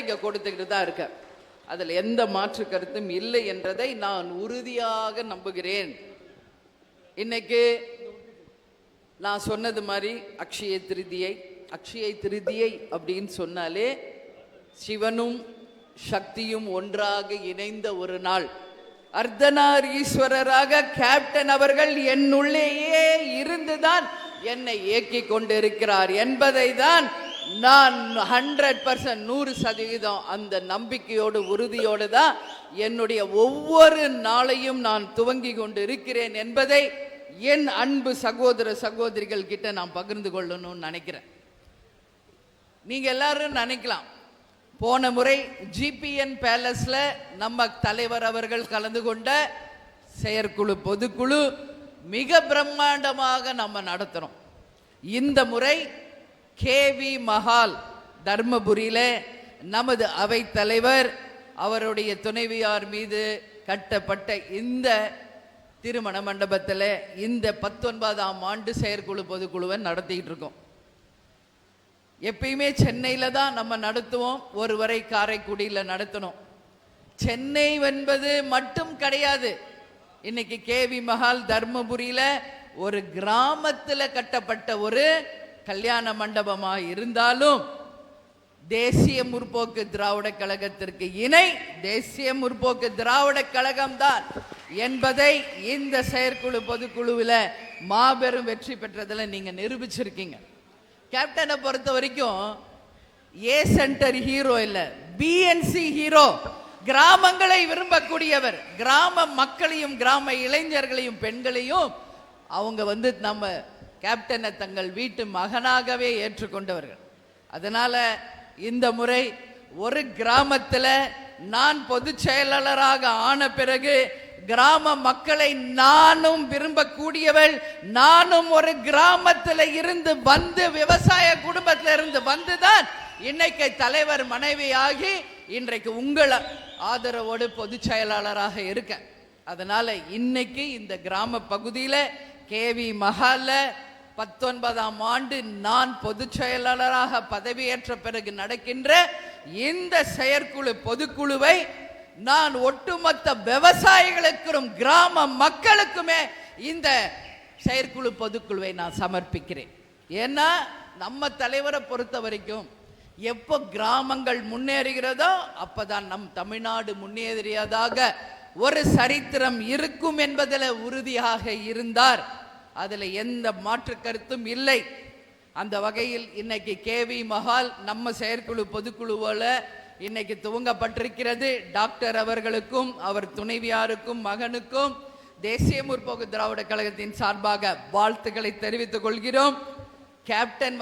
இங்க கொடுத்துக்கிட்டு தான் இருக்க. அதில் எந்த மாற்று கருத்தும் இல்லை என்றதை நான் உறுதியாக நம்புகிறேன். இன்னைக்கு நான் சொன்னது மாதிரி அக்ஷய திருதியை அப்படின்னு சொன்னாலே சிவனும் சக்தியும் ஒன்றாக இணைந்த ஒரு நாள். அர்த்தநாரீஸ்வரராக கேப்டன் அவர்கள் என்னுள்ளேயே இருந்துதான் என்னை இயக்கிக் கொண்டிருக்கிறார் என்பதை தான் நான் 100% 100% அந்த நம்பிக்கையோடு உறுதியோடு தான் என்னுடைய ஒவ்வொரு நாளையும் நான் துவங்கி கொண்டு இருக்கிறேன் என்பதை என் அன்பு சகோதர சகோதரிகள் கிட்ட நான் பகிர்ந்து கொள்ளணும்னு நினைக்கிறேன். நீங்க எல்லாரும் நினைக்கலாம், போன முறை ஜிபிஎன் பேலஸ்ல நம்ம தலைவர் அவர்கள் கலந்து கொண்ட செயற்குழு பொதுக்குழு மிக பிரம்மாண்டமாக நம்ம நடத்துறோம். இந்த முறை கேவி மஹால் தர்மபுரியில நமது அவை தலைவர் அவருடைய துணைவியார் மீது கட்டப்பட்ட இந்த திருமண மண்டபத்தில் இந்த 19ஆம் ஆண்டு செயற்குழு பொதுக்குழுவை நடத்திக்கிட்டு இருக்கோம். எப்பயுமே சென்னையில் தான் நம்ம நடத்துவோம், ஒருவரை காரைக்குடியில் நடத்தணும். சென்னை என்பது மட்டும் கிடையாது. இன்னைக்கு கேவி மஹால் தர்மபுரியில ஒரு கிராமத்தில் கட்டப்பட்ட ஒரு கல்யாண மண்டபமாக இருந்தாலும் தேசிய முற்போக்கு திராவிட கழகத்திற்கு இணை தேசிய முற்போக்கு திராவிட கழகம் தான் என்பதை இந்த செயற்குழு பொதுக்குழுவில் மாபெரும் வெற்றி பெற்றதில் நீங்க நிரூபிச்சிருக்கீங்க. கேப்டனை பொறுத்த வரைக்கும் ஏ சென்டர் ஹீரோ இல்ல, பிஎன்சி ஹீரோ. கிராமங்களை விரும்பக்கூடியவர், கிராம மக்களையும் கிராம இளைஞர்களையும் பெண்களையும் அவங்க நம்ம கேப்டனை தங்கள் வீட்டு மகனாகவே ஏற்றுக்கொண்டவர்கள். அதனால இந்த முறை ஒரு கிராமத்தில் நான் பொதுச் செயலாளராக ஆன பிறகு கிராம மக்களை நானும் விரும்பக்கூடியவள், நானும் ஒரு கிராமத்தில் இருந்து வந்து விவசாய குடும்பத்தில் இருந்து வந்துதான் இன்னைக்கு தலைவர் மனைவியாகி இன்றைக்கு உங்கள் ஆதரவோடு பொதுச் செயலாளராக இருக்க. அதனால இன்னைக்கு இந்த கிராம பகுதியில் கேவி மஹால்ல 19ஆம் ஆண்டு நான் பொதுச் செயலாளராக பதவியேற்ற பிறகு நடக்கின்ற இந்த செயற்குழு பொதுக்குழுவை நான் ஒட்டுமொத்த விவசாயிகளுக்கும் கிராம மக்களுக்குமே இந்த செயற்குழு பொதுக்குழுவை நான் சமர்ப்பிக்கிறேன். ஏன்னா நம்ம தலைவரை பொறுத்த வரைக்கும் எப்போ கிராமங்கள் முன்னேறுகிறதோ அப்பதான் நம் தமிழ்நாடு முன்னேறியதாக ஒரு சரித்திரம் இருக்கும் என்பதில் உறுதியாக இருந்தார். அதுல எந்த மாற்று கருத்தும் இல்லை. அந்த வகையில் இன்னைக்கு கேவி மஹால் நம்ம செயற்குழு பொதுக்குழுவோல இன்னைக்கு துவங்கப்பட்டிருக்கிறது. டாக்டர் அவர்களுக்கும் அவர் துணைவியாருக்கும் மகனுக்கும் தேசிய முற்போக்கு திராவிட கழகத்தின் சார்பாக வாழ்த்துக்களை தெரிவித்துக் கொள்கிறோம். கேப்டன்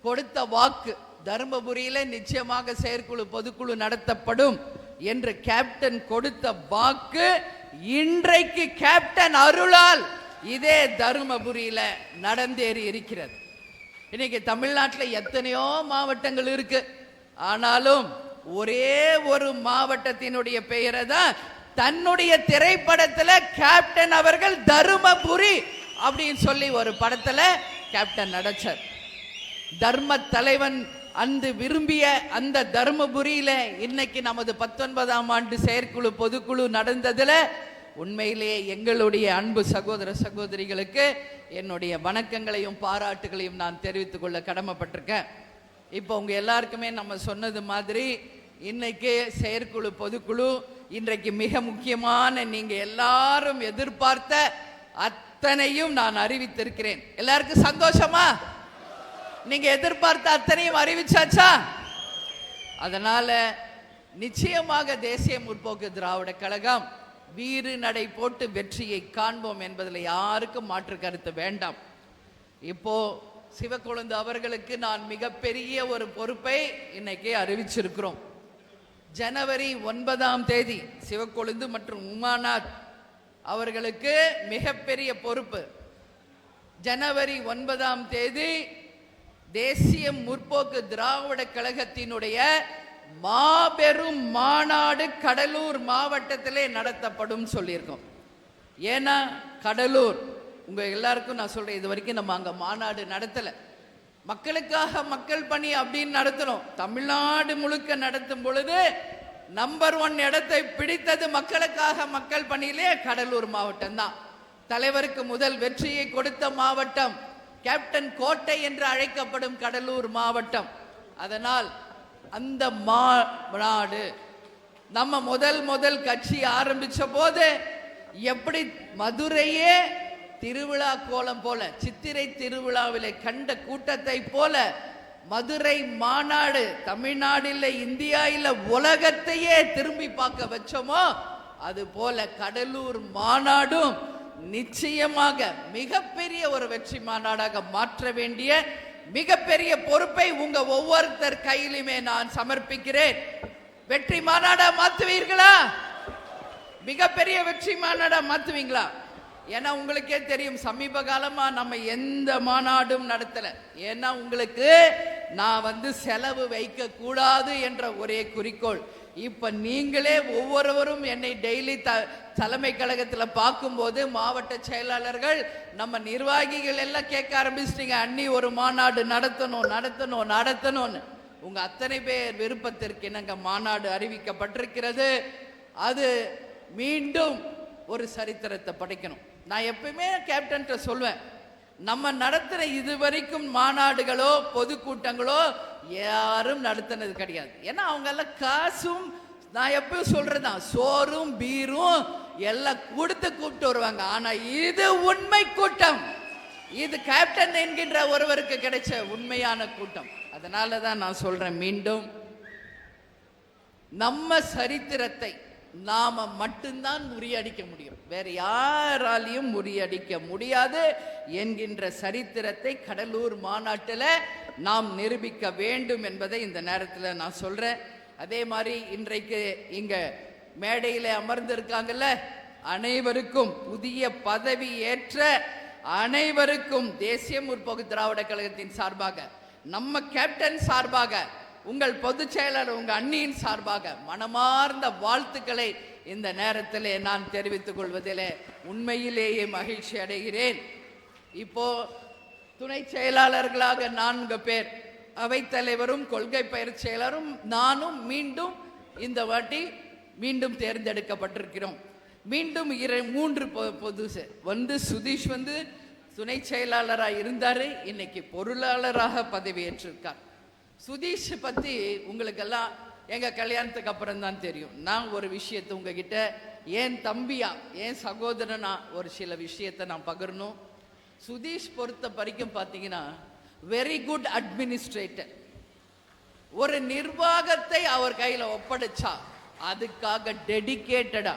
கொடுத்த வாக்கு, தர்மபுரியில நிச்சயமாக செயற்குழு பொதுக்குழு நடத்தப்படும் என்று கேப்டன் கொடுத்த வாக்கு இன்றைக்கு கேப்டன் அருளால் இதே தருமபுரியில நடந்தேறி இருக்கிறது. இன்னைக்கு தமிழ்நாட்டில் எத்தனையோ மாவட்டங்கள் இருக்கு, ஆனாலும் ஒரே ஒரு மாவட்டத்தினுடைய பெயரை தான் தன்னுடைய திரைப்படத்துல கேப்டன் அவர்கள் தருமபுரி அப்படின்னு சொல்லி ஒரு படத்துல கேப்டன் நடிச்சார். தர்ம தலைவன் அந்த விரும்பிய அந்த தருமபுரியில இன்னைக்கு நமது 19ஆம் ஆண்டு செயற்குழு பொதுக்குழு நடந்ததுல உண்மையிலேயே எங்களுடைய அன்பு சகோதர சகோதரிகளுக்கு என்னுடைய வணக்கங்களையும் பாராட்டுகளையும் நான் தெரிவித்துக் கொள்ள கடமைப்பட்டிருக்கேன். இப்போ உங்க எல்லாருக்குமே நம்ம சொன்னது மாதிரி இன்னைக்கு செயற்குழு பொதுக்குழு இன்றைக்கு மிக முக்கியமான நீங்க எல்லாரும் எதிர்பார்த்த அத்தனையும் நான் அறிவித்திருக்கிறேன். எல்லாருக்கும் சந்தோஷமா? நீங்க எதிர்பார்த்த அத்தனையும் அறிவிச்சாச்சா? அதனால நிச்சயமாக தேசிய முற்போக்கு திராவிட கழகம் வீறு நடை போட்டு வெற்றியை காண்போம் என்பதில் யாருக்கும் மாற்று கருத்து வேண்டாம். இப்போ சிவக்கொழுந்து அவர்களுக்கு நான் மிகப்பெரிய ஒரு பொறுப்பை இன்னைக்கு அறிவிச்சிருக்கிறோம். ஜனவரி 9ஆம் தேதி சிவக்கொழுந்து மற்றும் உமாநாத் அவர்களுக்கு மிகப்பெரிய பொறுப்பு. ஜனவரி 9ஆம் தேதி தேசிய முற்போக்கு திராவிட கழகத்தினுடைய மாபெரும் மாநாடு கடலூர் மாவட்டத்திலே நடத்தப்படும் சொல்லியிருக்கோம். ஏன்னா கடலூர் உங்க எல்லாருக்கும் நான் சொல்றேன், இது வரைக்கும் நம்ம அங்க மாநாடு நடத்தல. மக்களுக்காக மக்கள் பணி அப்படின்னு நடத்தணும். தமிழ்நாடு முழுக்க நடத்தும் பொழுது நம்பர் 1 இடத்தை பிடித்தது மக்களுக்காக மக்கள் பணியிலே கடலூர் மாவட்டம் தான். தலைவருக்கு முதல் வெற்றியை கொடுத்த மாவட்டம், கேப்டன் கோட்டை என்று அழைக்கப்படும் கடலூர் மாவட்டம். அதனால் அந்த மாநாடு நம்ம முதல் கட்சி ஆரம்பிச்ச போது எப்படி மதுரையே திருவிழா கோலம் போல, சித்திரை திருவிழாவிலே கண்ட கூட்டத்தை போல மதுரை மாநாடு தமிழ்நாடு இல்ல, இந்தியா இல்ல, உலகத்தையே திரும்பி பார்க்க வச்சோமோ அது போல கடலூர் மாநாடும் நிச்சயமாக மிகப்பெரிய ஒரு வெற்றி மாநாடாக மாற்ற வேண்டிய மிகப்பெரிய பொறுப்பை உங்க ஒவ்வொருத்தர் கையிலுமே நான் சமர்ப்பிக்கிறேன். வெற்றி மாநாடா மாத்துவீர்களா? மிகப்பெரிய வெற்றி மாநாடா மாத்துவீங்களா? ஏன்னா உங்களுக்கே தெரியும், சமீப காலமா நம்ம எந்த மாநாடும் நடத்தல. ஏன்னா உங்களுக்கு நான் செலவு வைக்க கூடாது என்ற ஒரே குறிக்கோள். இப்ப நீங்களே ஒவ்வொருவரும் என்னை டெய்லி தலைமை கழகத்தில் பார்க்கும்போது மாவட்ட செயலாளர்கள் நம்ம நிர்வாகிகள் எல்லாம் கேட்க ஆரம்பிச்சிட்டீங்க, அண்ணி ஒரு மாநாடு நடத்தணும்னு. உங்க அத்தனை பேர் விருப்பத்திற்கு இணங்க மாநாடு அறிவிக்கப்பட்டிருக்கிறது. அது மீண்டும் ஒரு சரித்திரத்தை படைக்கணும். நான் எப்பயுமே கேப்டன் சொல்வேன், நம்ம நடத்தின இதுவரைக்கும் மாநாடுகளோ பொதுக்கூட்டங்களோ யாரும் நடத்தினது கிடையாது. ஏன்னா அவங்க எல்லாம் காசும், நான் எப்பயும் சொல்றதுதான், சோறும் பீரும் எல்லாம் கொடுத்து கூப்பிட்டு வருவாங்க. ஆனா இது உண்மை கூட்டம், இது கேப்டன் என்கின்ற ஒருவருக்கு கிடைச்ச உண்மையான கூட்டம். அதனாலதான் நான் சொல்றேன், மீண்டும் நம்ம சரித்திரத்தை நாம மட்டும்தான் முறியடிக்க முடியும், வேற யாராலையும் முறியடிக்க முடியாது என்கின்ற சரித்திரத்தை கடலூர் மாநாட்டில் நாம் நிரூபிக்க வேண்டும் என்பதை இந்த நேரத்தில் நான் சொல்றேன். அதே மாதிரி இன்றைக்கு இங்க மேடையில் அமர்ந்திருக்காங்கல்ல அனைவருக்கும், புதிய பதவி ஏற்ற அனைவருக்கும் தேசிய முற்போக்கு திராவிட கழகத்தின் சார்பாக, நம்ம கேப்டன் சார்பாக, உங்கள் பொதுச் செயலர் உங்க அண்ணியின் சார்பாக மனமார்ந்த வாழ்த்துக்களை இந்த நேரத்தில் நான் தெரிவித்துக் கொள்வதிலே உண்மையிலேயே மகிழ்ச்சி அடைகிறேன். இப்போ துணை செயலாளர்களாக 4 பேர், அவைத்தலைவரும் கொள்கை பயிர் செயலரும் நானும் மீண்டும் இந்த வாட்டி மீண்டும் தேர்ந்தெடுக்கப்பட்டிருக்கிறோம். மீண்டும் 3 பொது சுதீஷ் துணை செயலாளராக இருந்தாரு, இன்னைக்கு பொருளாளராக பதவியேற்றிருக்கார். சுதீஷ் பத்தி உங்களுக்கெல்லாம் எங்க கல்யாணத்துக்கு அப்புறம் தான் தெரியும். நான் ஒரு விஷயத்தை உங்ககிட்ட என் தம்பியா என் சகோதரனா ஒரு சில விஷயத்தை நான் பகிரணும். சுதீஷ் பொறுத்த வரைக்கும் பார்த்தீங்கன்னா வெரி குட் அட்மினிஸ்ட்ரேட்டர். ஒரு நிர்வாகத்தை அவர் கையில் ஒப்படைச்சா அதுக்காக டெடிகேட்டடா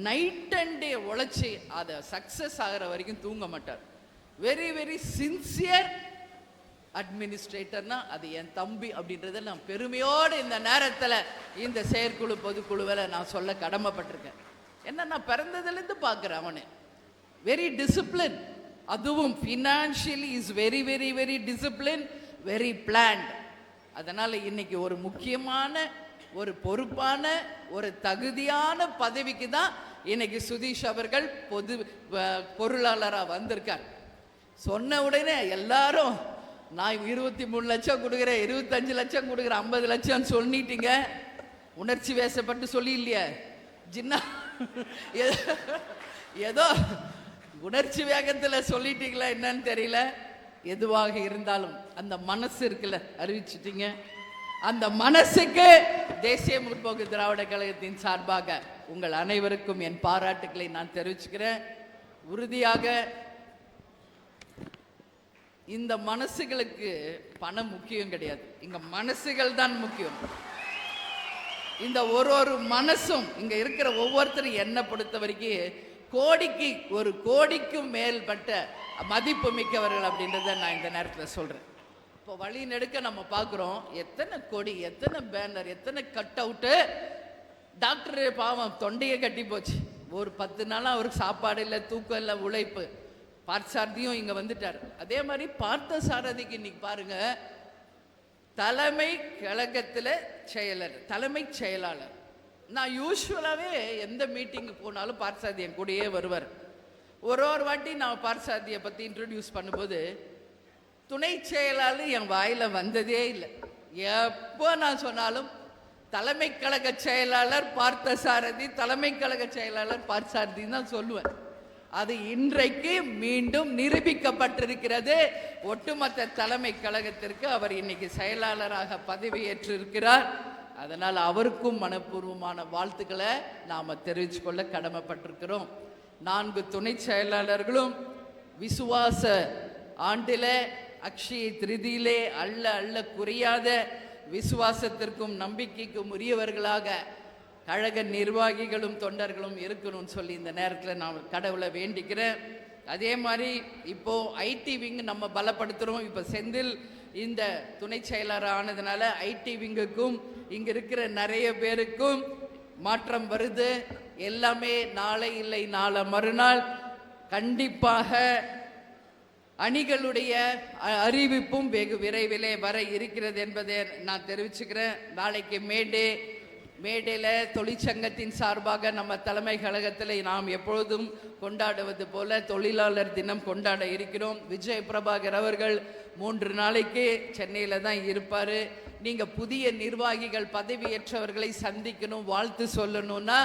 நைட் அண்ட் டே உழைச்சி அதை சக்சஸ் ஆகிற வரைக்கும் தூங்க மாட்டார். வெரி வெரி சின்சியர் அட்மினிஸ்ட்ரேட்டர்னா அது என் தம்பி அப்படின்றத நான் பெருமையோடு இந்த நேரத்தில் இந்த செயற்குழு பொதுக்குழுவில் நான் சொல்ல கடமைப்பட்டிருக்கேன். என்ன, நான் பிறந்ததுலேருந்து பார்க்குறேன் அவனு வெரி டிசிப்ளின், அதுவும் financially is very very very discipline, very plant. அதனால் இன்னைக்கு ஒரு முக்கியமான ஒரு பொறுப்பான ஒரு தகுதியான பதவிக்கு தான் இன்னைக்கு சுதீஷ் அவர்கள் பொருளாளராக வந்திருக்கார். சொன்ன உடனே எல்லாரும் நான் 23 லட்சம் கொடுக்குறேன், 25 லட்சம் கொடுக்குறேன், 50 லட்சம் சொல்லிட்டீங்க. உணர்ச்சி வேசப்பட்டு சொல்லி இல்லையா ஜின்னா, ஏதோ உணர்ச்சி வேகத்தில் சொல்லிட்டீங்களா என்னன்னு தெரியல. எதுவாக இருந்தாலும் அந்த மனசு இருக்குல்ல, அறிவிச்சிட்டீங்க. அந்த மனசுக்கு தேசிய முற்போக்கு திராவிட கழகத்தின் சார்பாக உங்கள் அனைவருக்கும் என் பாராட்டுக்களை நான் தெரிவிச்சுக்கிறேன். உறுதியாக இந்த மனசுகளுக்கு பணம் முக்கியம் கிடையாது, இங்க மனசுகள் தான் முக்கியம். இந்த ஒரு மனசும் இங்க இருக்கிற ஒவ்வொருத்தரும் என்ன பொறுத்த வரைக்கும் ஒரு கோடிக்கும் மேல்பட்ட மதிப்பு மிக்கவர்கள் அப்படின்றத நான் இந்த நேரத்தில் சொல்றேன். இப்போ வழி நெடுக்க நம்ம பார்க்குறோம், எத்தனை கொடி, எத்தனை பேனர், எத்தனை கட் அவுட்டு. டாக்டர் பாவம் தொண்டையை கட்டி போச்சு, ஒரு 10 நாளாக அவருக்கு சாப்பாடு இல்லை, தூக்கம் இல்லை, உழைப்பு. பார்த்தசாரதியும் இங்க வந்துட்டார். அதே மாதிரி பார்த்தசாரதிக்கு இன்னைக்கு பாருங்க, தலைமை கழகத்தில் தலைமை செயலாளர். நான் யூஸ்வலாகவே எந்த மீட்டிங்கு போனாலும் பார்த்தசாரதி என் கூடயே வருவார். ஒரு வாட்டி நான் பார்த்தசாரதியை பற்றி இன்ட்ரடியூஸ் பண்ணும்போது துணை செயலாளர் என் வாயில வந்ததே இல்லை. எப்போ நான் சொன்னாலும் தலைமை கழக செயலாளர் பார்த்தசாரதி, தலைமை கழக செயலாளர் பார்த்தசாரதி தான் சொல்லுவேன். அது இன்றைக்கு மீண்டும் நிரூபிக்கப்பட்டிருக்கிறது. ஒட்டுமொத்த தலைமை கழகத்திற்கு அவர் இன்னைக்கு செயலாளராக பதவியேற்றிருக்கிறார். அதனால் அவருக்கும் மனப்பூர்வமான வாழ்த்துக்களை நாம தெரிவித்து கொள்ள கடமைப்பட்டிருக்கிறோம். 4 துணை செயலாளர்களும் விசுவாச ஆண்டில அக்ஷய திருதியிலே அள்ள அள்ள குறையாத விசுவாசத்திற்கும் நம்பிக்கைக்கும் உரியவர்களாக கழக நிர்வாகிகளும் தொண்டர்களும் இருக்கணும்னு சொல்லி இந்த நேரத்தில் நான் கடவுளை வேண்டிக்கிறேன். அதே மாதிரி இப்போ ஐடி விங் நம்ம பலப்படுத்துகிறோம். இப்போ செந்தில் இந்த துணை செயலர் ஆனதுனால ஐடி விங்குக்கும் இங்க இருக்கிற நிறைய பேருக்கும் மாற்றம் வருது. எல்லாமே நாளை இல்லை நாளை மறுநாள் கண்டிப்பாக அணிகளுடைய அறிவிப்பும் வெகு விரைவிலே வர இருக்கிறது என்பதை நான் தெரிவிச்சுக்கிறேன். நாளைக்கு மேடையில் தொழிற்சங்கத்தின் சார்பாக நம்ம தலைமை கழகத்தில் நாம் எப்பொழுதும் கொண்டாடுவது போல தொழிலாளர் தினம் கொண்டாட இருக்கிறோம். விஜய் பிரபாகர் அவர்கள் 3 நாளைக்கு சென்னையில் தான் இருப்பார். நீங்கள் புதிய நிர்வாகிகள் பதவியேற்றவர்களை சந்திக்கணும், வாழ்த்து சொல்லணும்னா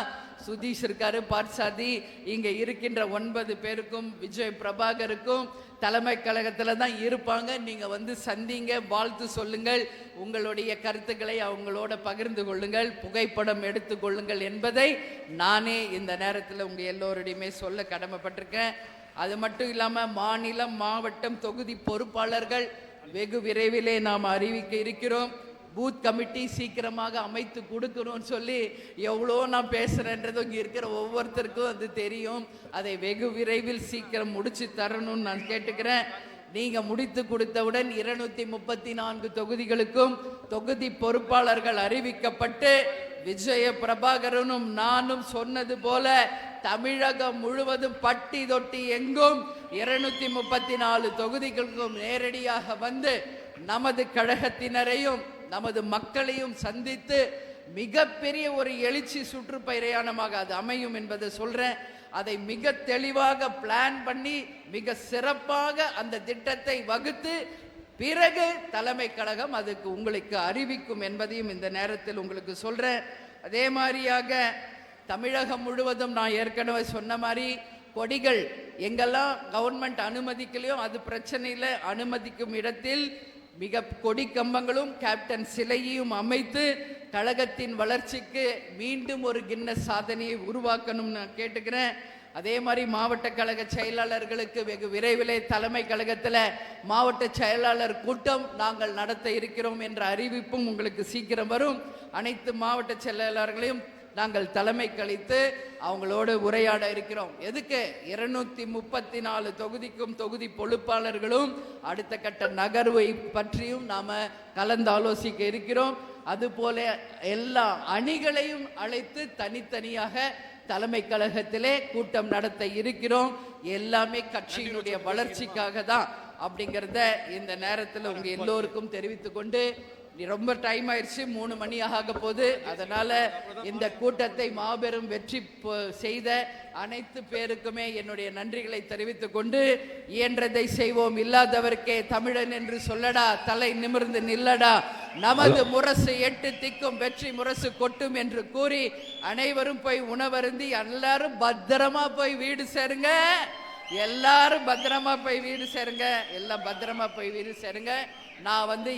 சுதீஷ் இருக்காரு, பார்சாதி, இங்கே இருக்கின்ற 9 பேருக்கும் விஜய் பிரபாகருக்கும் தலைமை கழகத்தில் தான் இருப்பாங்க. நீங்கள் வந்து சந்திங்க, வாழ்த்து சொல்லுங்கள், உங்களுடைய கருத்துக்களை அவங்களோட பகிர்ந்து கொள்ளுங்கள், புகைப்படம் எடுத்து கொள்ளுங்கள் என்பதை நானே இந்த நேரத்தில் உங்கள் எல்லோருடையுமே சொல்ல கடமைப்பட்டிருக்கேன். அது மட்டும் இல்லாமல் மாநிலம், மாவட்டம், தொகுதி பொறுப்பாளர்கள் வெகு விரைவிலே நாம் அறிவிக்க இருக்கிறோம். பூத் கமிட்டி சீக்கிரமாக அமைத்து கொடுக்கணும்னு சொல்லி எவ்வளோ நான் பேசுகிறேன்றது இங்கே இருக்கிற ஒவ்வொருத்தருக்கும் அது தெரியும். அதை வெகு விரைவில் சீக்கிரம் முடிச்சு தரணும்னு நான் கேட்டுக்கிறேன். நீங்கள் முடித்து கொடுத்தவுடன் 234 தொகுதிகளுக்கும் தொகுதி பொறுப்பாளர்கள் அறிவிக்கப்பட்டு விஜய பிரபாகரனும் நானும் சொன்னது போல தமிழகம் முழுவதும் பட்டி தொட்டி எங்கும் 234 தொகுதிகளுக்கும் நேரடியாக வந்து நமது கழகத்தினரையும் நமது மக்களையும் சந்தித்து மிகப்பெரிய ஒரு எழுச்சி சுற்றுப்பயணமாக அது அமையும் என்பதை சொல்றேன். அதை மிக தெளிவாக பிளான் பண்ணி மிக சிறப்பாக அந்த திட்டத்தை வகுத்து பிறகு தலைமை கழகம் அதுக்கு உங்களுக்கு அறிவிக்கும் என்பதையும் இந்த நேரத்தில் உங்களுக்கு சொல்றேன். அதே மாதிரியாக தமிழகம் முழுவதும் நான் ஏற்கனவே சொன்ன மாதிரி கொடிகள் எங்கெல்லாம் கவர்மெண்ட் அனுமதிக்கலையோ அது பிரச்சனை இல்லை, அனுமதிக்கும் இடத்தில் மிக கொடி கம்பங்களும் கேப்டன் சிலையையும் அமைத்து கழகத்தின் வளர்ச்சிக்கு மீண்டும் ஒரு கின்னஸ் சாதனையை உருவாக்கணும்னு நான் கேட்டுக்கிறேன். அதே மாதிரி மாவட்ட கழக செயலாளர்களுக்கு வெகு விரைவிலே தலைமை கழகத்தில் மாவட்ட செயலாளர் கூட்டம் நாங்கள் நடத்த இருக்கிறோம் என்ற அறிவிப்பும் உங்களுக்கு சீக்கிரம் வரும். அனைத்து மாவட்ட செயலாளர்களையும் நாங்கள் தலைமை கழித்து அவங்களோடு உரையாட இருக்கிறோம். எதுக்கு? 234 தொகுதிக்கும் தொகுதி பொறுப்பாளர்களும் அடுத்த கட்ட நகர்வை பற்றியும் நாம கலந்து ஆலோசிக்க இருக்கிறோம். அதுபோல எல்லா அணிகளையும் அழைத்து தனித்தனியாக தலைமை கழகத்திலே கூட்டம் நடத்த இருக்கிறோம். எல்லாமே கட்சியினுடைய வளர்ச்சிக்காக தான் அப்படிங்கிறத இந்த நேரத்தில் உங்க எல்லோருக்கும் தெரிவித்துக் கொண்டு, ரொம்ப டைம் ஆயிடுச்சு, 3 மணி ஆக போகுது. அதனால இந்த கூட்டத்தை மாபெரும் வெற்றி செய்த அனைத்து பேருக்குமே என்னுடைய நன்றிகளை தெரிவித்துக் கொண்டு, இயன்றதை செய்வோம், இல்லாதவர்க்கே தமிழன் என்று சொல்லடா, தலை நிமிர்ந்து நில்லடா, நமது முரசு 8 திக்கும் வெற்றி முரசு கொட்டும் என்று கூறி அனைவரும் போய் உணவருந்தி எல்லாரும் பத்திரமா போய் வீடு சேருங்க. எல்லாரும் பத்திரமா போய் வீடு சேருங்க. எல்லாம் பத்திரமா போய் வீடு சேருங்க. நான் வந்து